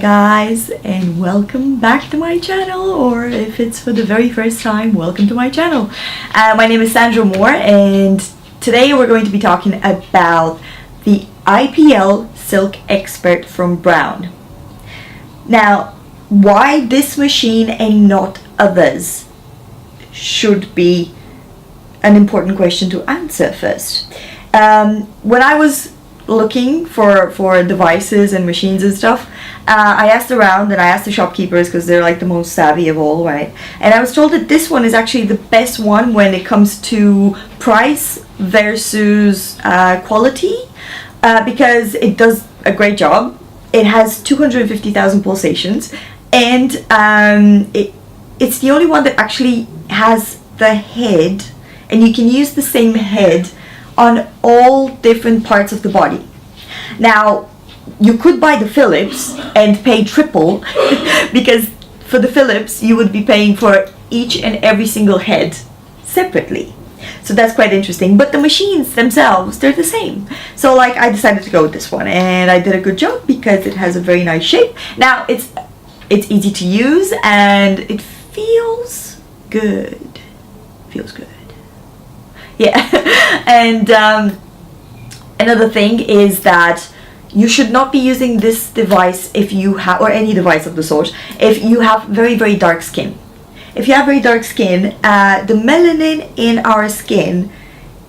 guys, and welcome back to my channel, or if it's for the very first time, welcome to my channel. My name is Sandra Moore, and today we're going to be talking about the IPL Silk Expert from Braun. Now, why this machine and not others should be an important question to answer first. When I was looking for devices and machines and stuff, I asked around and I asked the shopkeepers because they're like the most savvy of all, right? And I was told that this one is actually the best one when it comes to price versus quality, because it does a great job. It has 250,000 pulsations, and it's the only one that actually has the head, and you can use the same head on all different parts of the body. Now, you could buy the Philips and pay triple because for the Philips you would be paying for each and every single head separately. So that's quite interesting. But the machines themselves, they're the same. So like I decided to go with this one, and I did a good job because it has a very nice shape. Now it's easy to use and it feels good. Feels good. Yeah. And another thing is that you should not be using this device if you have, or any device of the sort, if you have very, very dark skin. If you have very dark skin, the melanin in our skin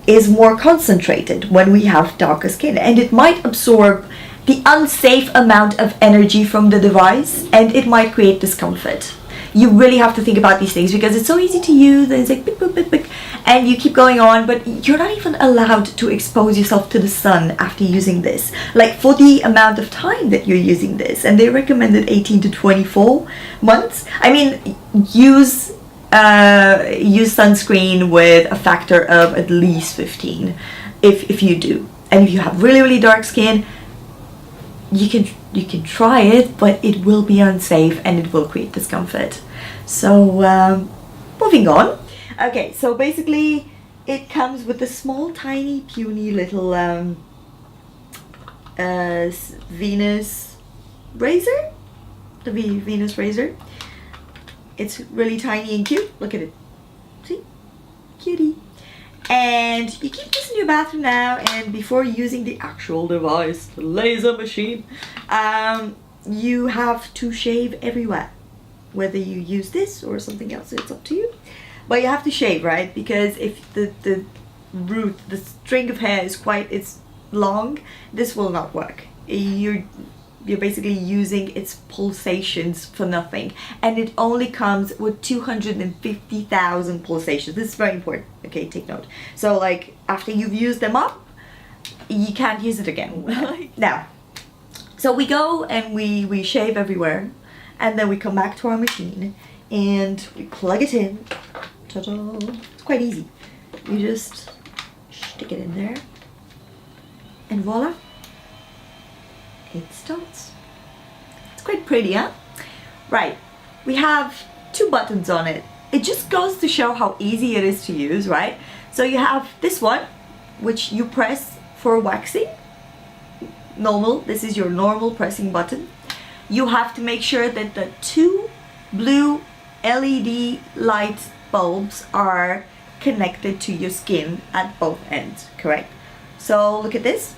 is more concentrated when we have darker skin, and it might absorb the unsafe amount of energy from the device, and it might create discomfort. You really have to think about these things because it's so easy to use, and it's like pick, pick, pick, pick, and you keep going on, but you're not even allowed to expose yourself to the sun after using this, like for the amount of time that you're using this. And they recommended 18 to 24 months. I mean, use sunscreen with a factor of at least 15 if you do. And if you have really, really dark skin, you can try it, but it will be unsafe and it will create discomfort. So moving on. Okay, so basically it comes with a small, tiny, puny little Venus razor. The Venus razor. It's really tiny and cute. Look at it. See? Cutie. And you keep this in your bathroom now, and before using the actual device, the laser machine, you have to shave everywhere. Whether you use this or something else, it's up to you. But you have to shave, right? Because if the root, the string of hair it's long, this will not work. You're basically using its pulsations for nothing, and it only comes with 250,000 pulsations. This is very important. Okay, take note. So like after you've used them up, you can't use it again. Now, so we go and we shave everywhere, and then we come back to our machine and we plug it in. Ta-da! It's quite easy. You just stick it in there, and voila, it starts. It's quite pretty, huh? Right, we have two buttons on it. It just goes to show how easy it is to use, right? So you have this one, which you press for waxing. Normal, this is your normal pressing button. You have to make sure that the two blue LED light bulbs are connected to your skin at both ends, correct? So look at this.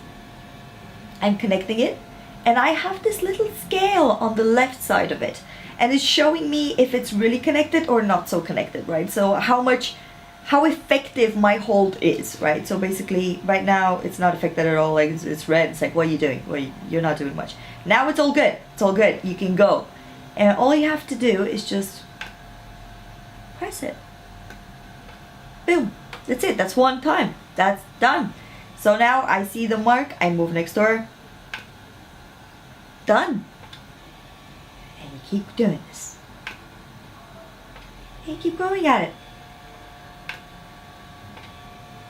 I'm connecting it, and I have this little scale on the left side of it, and it's showing me if it's really connected or not so connected, right? So how effective my hold is, right? So basically right now it's not affected at all. Like it's red. It's like, what are you doing? Well, you're not doing much. Now it's all good. It's all good. You can go, and all you have to do is just press it. Boom. That's it. That's one time. That's done. So now I see the mark. I move next door. Done. And you keep doing this. And you keep going at it.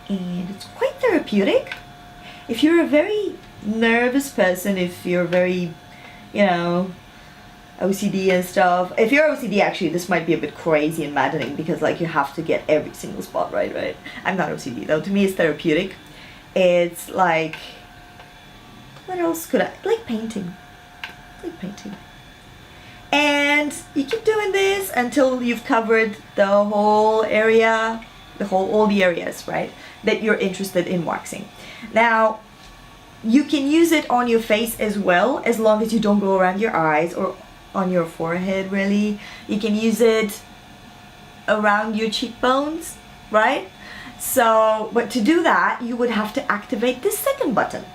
And it's quite therapeutic. If you're a very nervous person, if you're very, OCD and stuff. If you're OCD, actually, this might be a bit crazy and maddening because like you have to get every single spot right? I'm not OCD though. To me, it's therapeutic. It's like, what else could I, like painting. you keep doing this until you've covered the whole area, all the areas, right, that you're interested in waxing. Now, you can use it on your face as well, as long as you don't go around your eyes or on your forehead, really. You can use it around your cheekbones, right? So, but to do that, you would have to activate this second button.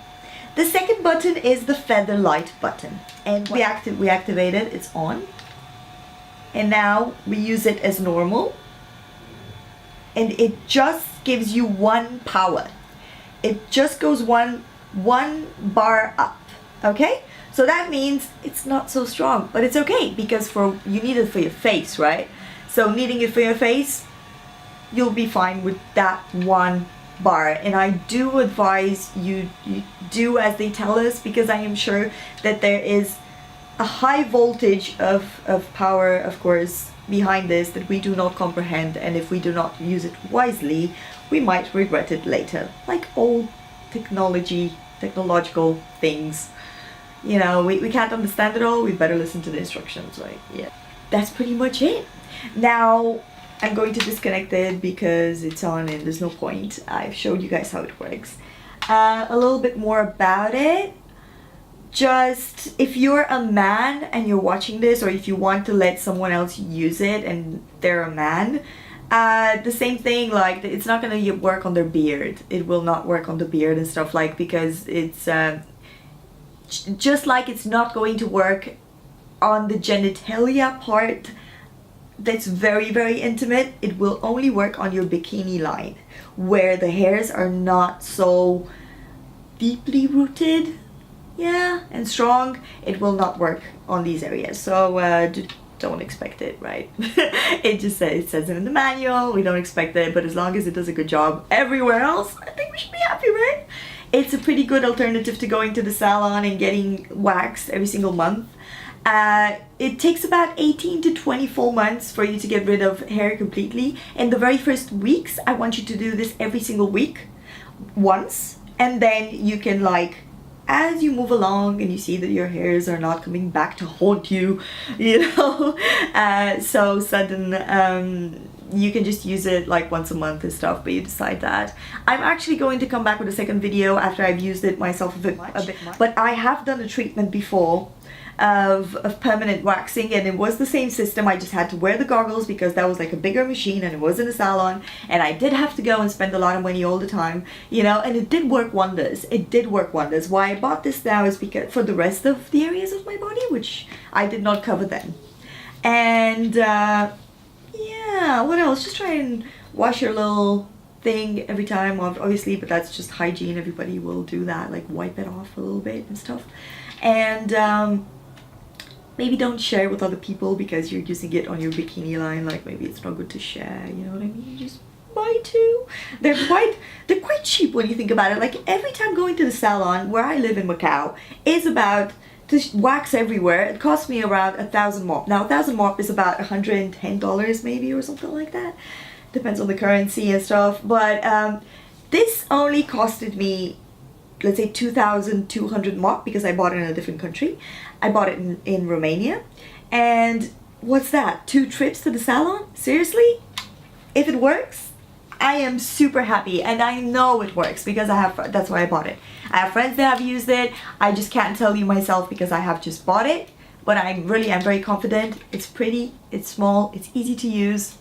The second button is the feather light button. And we activate it, it's on. And now we use it as normal. And it just gives you one power. It just goes one bar up, okay? So that means it's not so strong, but it's okay because you need it for your face, right? So needing it for your face, you'll be fine with that one bar. And I do advise you do as they tell us, because I am sure that there is a high voltage of power, of course, behind this that we do not comprehend, and if we do not use it wisely, we might regret it later. Like all technological things, you know, we can't understand it all. We better listen to the instructions, right? Yeah, that's pretty much it. Now I'm going to disconnect it because it's on and there's no point. I've showed you guys how it works. A little bit more about it. Just if you're a man and you're watching this, or if you want to let someone else use it and they're a man, the same thing, like it's not going to work on their beard. It will not work on the beard and stuff, like, because it's just like it's not going to work on the genitalia part that's very, very intimate. It will only work on your bikini line where the hairs are not so deeply rooted, yeah, and strong. It will not work on these areas, so don't expect it, right? It says it in the manual. We don't expect it, but as long as it does a good job everywhere else, I think we should be happy, right? It's a pretty good alternative to going to the salon and getting waxed every single month. It takes about 18 to 24 months for you to get rid of hair completely. In the very first weeks, I want you to do this every single week, once, and then you can, like, as you move along and you see that your hairs are not coming back to haunt you, you know, so sudden, you can just use it like once a month and stuff, but you decide that. I'm actually going to come back with a second video after I've used it myself a bit much. But I have done a treatment before of permanent waxing, and it was the same system. I just had to wear the goggles because that was like a bigger machine and it was in a salon, and I did have to go and spend a lot of money all the time, you know, and it did work wonders. It did work wonders. Why I bought this now is because for the rest of the areas of my body, which I did not cover then. And yeah, what else? Just try and wash your little thing every time, obviously, but that's just hygiene. Everybody will do that, like wipe it off a little bit and stuff. And maybe don't share with other people because you're using it on your bikini line. Like, maybe it's not good to share, you know what I mean? Just buy two. They're quite cheap when you think about it. Like, every time going to the salon where I live in Macau is about to wax everywhere. It costs me around 1,000 mop. Now 1,000 mop is about $110 maybe, or something like that. Depends on the currency and stuff. But this only costed me, let's say, 2,200 mop because I bought it in a different country. I bought it in Romania. And what's that? 2 trips to the salon? Seriously? If it works, I am super happy, and I know it works because that's why I bought it. I have friends that have used it. I just can't tell you myself because I have just bought it, but I'm very confident. It's pretty, it's small, it's easy to use.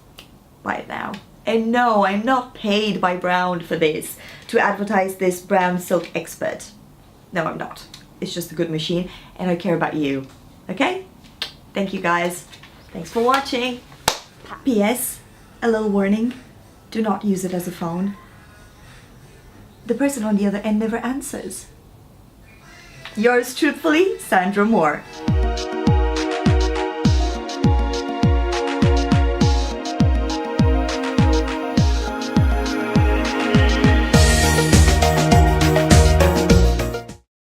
Buy it now. And no, I'm not paid by Braun for this, to advertise this Braun Silk Expert. No, I'm not. It's just a good machine, and I care about you. Okay? Thank you guys. Thanks for watching. P.S. A little warning. Do not use it as a phone. The person on the other end never answers. Yours truthfully, Sandra Moore.